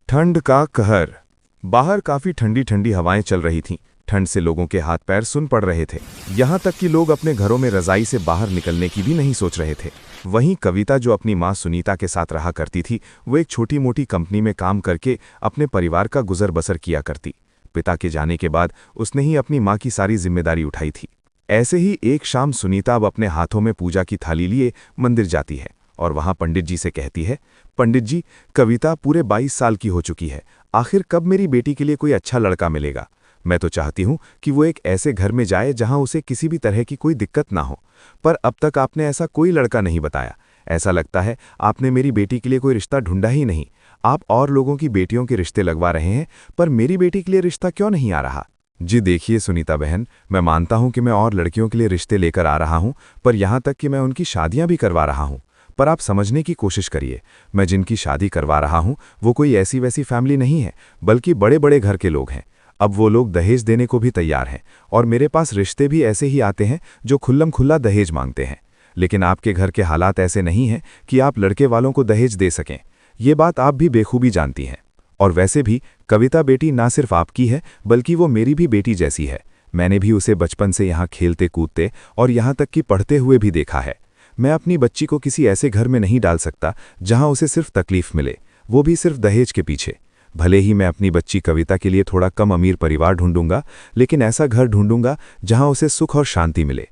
ठंड का कहर। बाहर काफी ठंडी ठंडी हवाएं चल रही थीं। ठंड से लोगों के हाथ पैर सुन पड़ रहे थे। यहां तक कि लोग अपने घरों में रजाई से बाहर निकलने की भी नहीं सोच रहे थे। वहीं कविता, जो अपनी मां सुनीता के साथ रहा करती थी, वो एक छोटी मोटी कंपनी में काम करके अपने परिवार का गुजर बसर किया करती। पिता के जाने के बाद उसने ही अपनी मां की सारी जिम्मेदारी उठाई थी। ऐसे ही एक शाम सुनीता अब अपने हाथों में पूजा की थाली लिए मंदिर जाती है और वहां पंडित जी से कहती है, पंडित जी, कविता पूरे 22 साल की हो चुकी है। आखिर कब मेरी बेटी के लिए कोई अच्छा लड़का मिलेगा? मैं तो चाहती हूं कि वो एक ऐसे घर में जाए जहां उसे किसी भी तरह की कोई दिक्कत ना हो, पर अब तक आपने ऐसा कोई लड़का नहीं बताया। ऐसा लगता है आपने मेरी बेटी के लिए कोई रिश्ता ढूंढा ही नहीं। आप और लोगों की बेटियों के रिश्ते लगवा रहे हैं, पर मेरी बेटी के लिए रिश्ता क्यों नहीं आ रहा? जी देखिए सुनीता बहन, मैं मानता हूं कि मैं और लड़कियों के लिए रिश्ते लेकर आ रहा हूं, पर यहां तक कि मैं उनकी शादियां भी करवा रहा हूं। पर आप समझने की कोशिश करिए, मैं जिनकी शादी करवा रहा हूं वो कोई ऐसी वैसी फैमिली नहीं है, बल्कि बड़े बड़े घर के लोग हैं। अब वो लोग दहेज देने को भी तैयार हैं और मेरे पास रिश्ते भी ऐसे ही आते हैं जो खुल्लम खुल्ला दहेज मांगते हैं। लेकिन आपके घर के हालात ऐसे नहीं हैं कि आप लड़के वालों को दहेज दे सकें। ये बात आप भी बेखूबी जानती हैं। और वैसे भी कविता बेटी ना सिर्फ आपकी है, बल्कि वो मेरी भी बेटी जैसी है। मैंने भी उसे बचपन से यहाँ खेलते कूदते और यहाँ तक कि पढ़ते हुए भी देखा है। मैं अपनी बच्ची को किसी ऐसे घर में नहीं डाल सकता जहां उसे सिर्फ तकलीफ मिले, वो भी सिर्फ दहेज के पीछे। भले ही मैं अपनी बच्ची कविता के लिए थोड़ा कम अमीर परिवार ढूंढूंगा, लेकिन ऐसा घर ढूंढूंगा जहां उसे सुख और शांति मिले।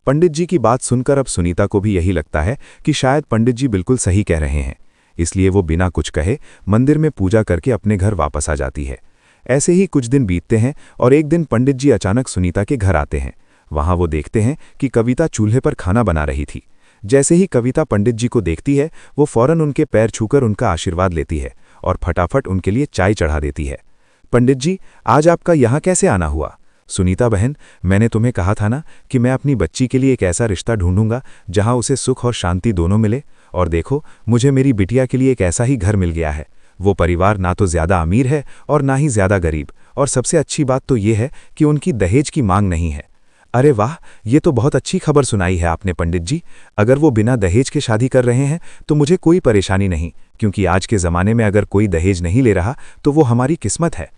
पंडित जी की बात सुनकर अब सुनीता को भी यही लगता है कि शायद पंडित जी बिल्कुल सही कह रहे हैं। इसलिए वो बिना कुछ कहे मंदिर में पूजा करके अपने घर वापस आ जाती है। ऐसे ही कुछ दिन बीतते हैं और एक दिन पंडित जी अचानक सुनीता के घर आते हैं। वहां वो देखते हैं कि कविता चूल्हे पर खाना बना रही थी। जैसे ही कविता पंडित जी को देखती है, वो फौरन उनके पैर छूकर उनका आशीर्वाद लेती है और फटाफट उनके लिए चाय चढ़ा देती है। पंडित जी, आज आपका यहाँ कैसे आना हुआ? सुनीता बहन, मैंने तुम्हें कहा था ना कि मैं अपनी बच्ची के लिए एक ऐसा रिश्ता ढूंढूंगा जहां उसे सुख और शांति दोनों मिले। और देखो, मुझे मेरी बिटिया के लिए एक ऐसा ही घर मिल गया है। वो परिवार ना तो ज्यादा अमीर है और ना ही ज्यादा गरीब, और सबसे अच्छी बात तो ये है कि उनकी दहेज की मांग नहीं है। अरे वाह, ये तो बहुत अच्छी खबर सुनाई है आपने पंडित जी। अगर वो बिना दहेज के शादी कर रहे हैं तो मुझे कोई परेशानी नहीं, क्योंकि आज के ज़माने में अगर कोई दहेज नहीं ले रहा तो वो हमारी किस्मत है।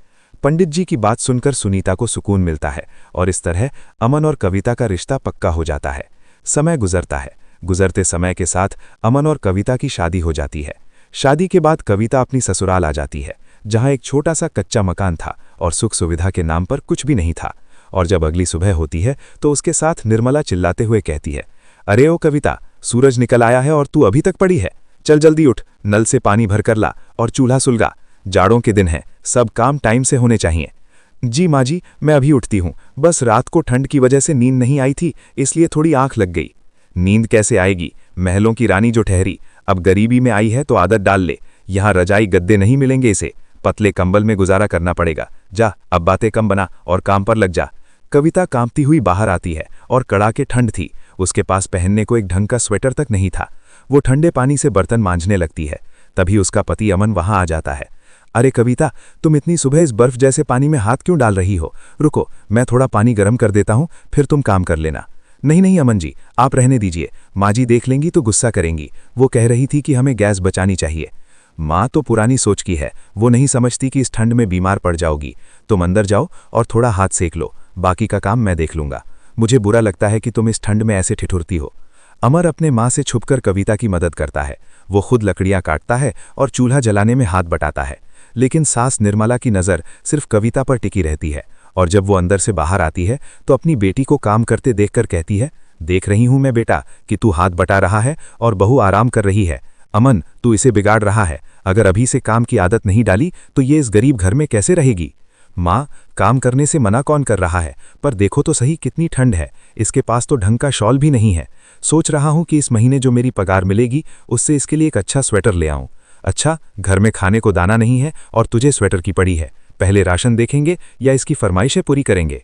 पंडित जी की बात सुनकर सुनीता को सुकून मिलता है और इस तरह अमन और कविता का रिश्ता पक्का हो जाता है। समय गुजरता है। गुजरते समय के साथ अमन और कविता की शादी हो जाती है। शादी के बाद कविता अपनी ससुराल आ जाती है, जहाँ एक छोटा सा कच्चा मकान था और सुख सुविधा के नाम पर कुछ भी नहीं था। और जब अगली सुबह होती है तो उसके साथ निर्मला चिल्लाते हुए कहती है, अरे ओ कविता, सूरज निकल आया है और तू अभी तक पड़ी है। चल जल्दी उठ, नल से पानी भर कर ला और चूल्हा सुलगा। जाड़ों के दिन हैं, सब काम टाइम से होने चाहिए। जी माँ जी, मैं अभी उठती हूँ। बस रात को ठंड की वजह से नींद नहीं आई थी, इसलिए थोड़ी आंख लग गई। नींद कैसे आएगी? महलों की रानी जो ठहरी, अब गरीबी में आई है तो आदत डाल ले। यहाँ रजाई गद्दे नहीं मिलेंगे इसे, पतले कंबल में गुजारा करना पड़ेगा। जा, अब बातें कम बना और काम पर लग जा। कविता कांपती हुई बाहर आती है और कड़ाके ठंड थी। उसके पास पहनने को एक ढंग का स्वेटर तक नहीं था। वो ठंडे पानी से बर्तन मांजने लगती है। तभी उसका पति अमन वहां आ जाता है। अरे कविता, तुम इतनी सुबह इस बर्फ जैसे पानी में हाथ क्यों डाल रही हो? रुको, मैं थोड़ा पानी गर्म कर देता हूं, फिर तुम काम कर लेना। नहीं नहीं अमन जी, आप रहने दीजिए। माँ जी देख लेंगी तो गुस्सा करेंगी। वो कह रही थी कि हमें गैस बचानी चाहिए। माँ तो पुरानी सोच की है, वो नहीं समझती कि इस ठंड में बीमार पड़ जाओगी। तुम अंदर जाओ और थोड़ा हाथ सेक लो, बाकी का काम मैं देख लूंगा। मुझे बुरा लगता है कि तुम इस ठंड में ऐसे ठिठुरती हो। अमर अपने माँ से छुपकर कविता की मदद करता है। वो खुद लकड़ियां काटता है और चूल्हा जलाने में हाथ बटाता है। लेकिन सास निर्मला की नज़र सिर्फ कविता पर टिकी रहती है, और जब वो अंदर से बाहर आती है तो अपनी बेटी को काम करते देखकर कहती है, देख रही हूं मैं बेटा कि तू हाथ बटा रहा है और बहू आराम कर रही है। अमन, तू इसे बिगाड़ रहा है। अगर अभी से काम की आदत नहीं डाली तो ये इस गरीब घर में कैसे रहेगी? माँ, काम करने से मना कौन कर रहा है, पर देखो तो सही कितनी ठंड है। इसके पास तो ढंग का शॉल भी नहीं है। सोच रहा हूं कि इस महीने जो मेरी पगार मिलेगी उससे इसके लिए एक अच्छा स्वेटर ले आऊं। अच्छा, घर में खाने को दाना नहीं है और तुझे स्वेटर की पड़ी है। पहले राशन देखेंगे या इसकी फरमाइशें पूरी करेंगे?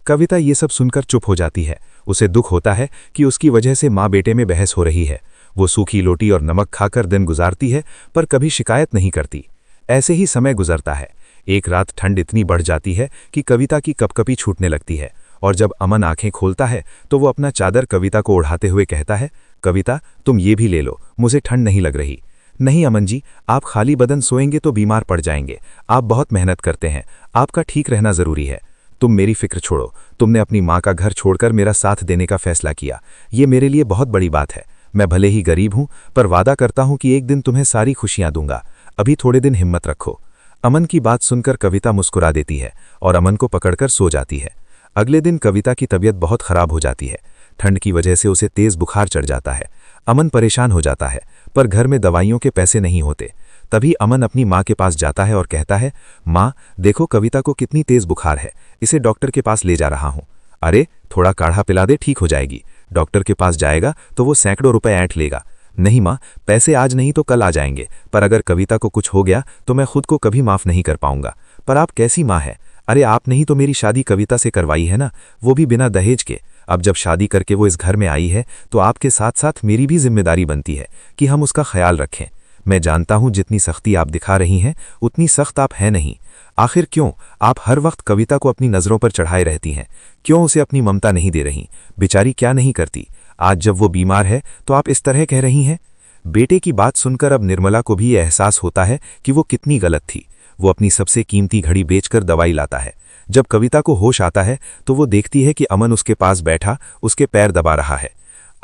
कविता ये सब सुनकर चुप हो जाती है। उसे दुख होता है कि उसकी वजह से माँ बेटे में बहस हो रही है। वो सूखी रोटी और नमक खाकर दिन गुजारती है, पर कभी शिकायत नहीं करती। ऐसे ही समय गुजरता है। एक रात ठंड इतनी बढ़ जाती है कि कविता की कपकपी छूटने लगती है, और जब अमन आंखें खोलता है तो वो अपना चादर कविता को ओढ़ाते हुए कहता है, कविता, तुम ये भी ले लो, मुझे ठंड नहीं लग रही। नहीं अमन जी, आप खाली बदन सोएंगे तो बीमार पड़ जाएंगे। आप बहुत मेहनत करते हैं, आपका ठीक रहना जरूरी है। तुम मेरी फिक्र छोड़ो, तुमने अपनी माँ का घर छोड़कर मेरा साथ देने का फैसला किया, ये मेरे लिए बहुत बड़ी बात है। मैं भले ही गरीब हूं, पर वादा करता हूं कि एक दिन तुम्हें सारी खुशियां दूंगा। अभी थोड़े दिन हिम्मत रखो। अमन की बात सुनकर कविता मुस्कुरा देती है और अमन को पकड़कर सो जाती है। अगले दिन कविता की तबीयत बहुत खराब हो जाती है। ठंड की वजह से उसे तेज बुखार चढ़ जाता है। अमन परेशान हो जाता है, पर घर में दवाइयों के पैसे नहीं होते। तभी अमन अपनी माँ के पास जाता है और कहता है, माँ देखो कविता को कितनी तेज बुखार है, इसे डॉक्टर के पास ले जा रहा हूँ। अरे थोड़ा काढ़ा पिला दे, ठीक हो जाएगी। डॉक्टर के पास जाएगा तो वो सैकड़ों रुपए ऐंठ लेगा। नहीं माँ, पैसे आज नहीं तो कल आ जाएंगे, पर अगर कविता को कुछ हो गया तो मैं खुद को कभी माफ नहीं कर पाऊंगा। पर आप कैसी माँ है? अरे आपने ही तो मेरी शादी कविता से करवाई है ना, वो भी बिना दहेज के। अब जब शादी करके वो इस घर में आई है तो आपके साथ साथ मेरी भी जिम्मेदारी बनती है कि हम उसका ख्याल रखें। मैं जानता हूं जितनी सख्ती आप दिखा रही हैं उतनी सख्त आप हैं नहीं। आखिर क्यों आप हर वक्त कविता को अपनी नज़रों पर चढ़ाए रहती हैं? क्यों उसे अपनी ममता नहीं दे रही? बेचारी क्या नहीं करती? आज जब वो बीमार है तो आप इस तरह कह रही हैं? बेटे की बात सुनकर अब निर्मला को भी एहसास होता है कि वो कितनी गलत थी। वो अपनी सबसे कीमती घड़ी बेचकर दवाई लाता है। जब कविता को होश आता है तो वो देखती है कि अमन उसके पास बैठा उसके पैर दबा रहा है।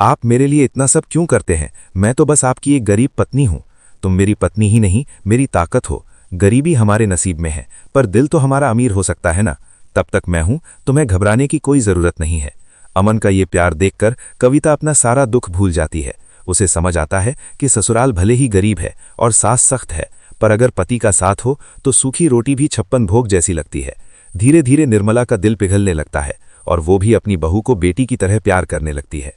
आप मेरे लिए इतना सब क्यों करते हैं? मैं तो बस आपकी एक गरीब पत्नी हूं। तुम मेरी पत्नी ही नहीं, मेरी ताकत हो। गरीबी हमारे नसीब में है, पर दिल तो हमारा अमीर हो सकता है ना। तब तक मैं हूं, तुम्हें घबराने की कोई जरूरत नहीं है। अमन का ये प्यार देखकर कविता अपना सारा दुख भूल जाती है। उसे समझ आता है कि ससुराल भले ही गरीब है और सास सख्त है, पर अगर पति का साथ हो तो सूखी रोटी भी 56 भोग जैसी लगती है। धीरे धीरे निर्मला का दिल पिघलने लगता है और वो भी अपनी बहू को बेटी की तरह प्यार करने लगती है।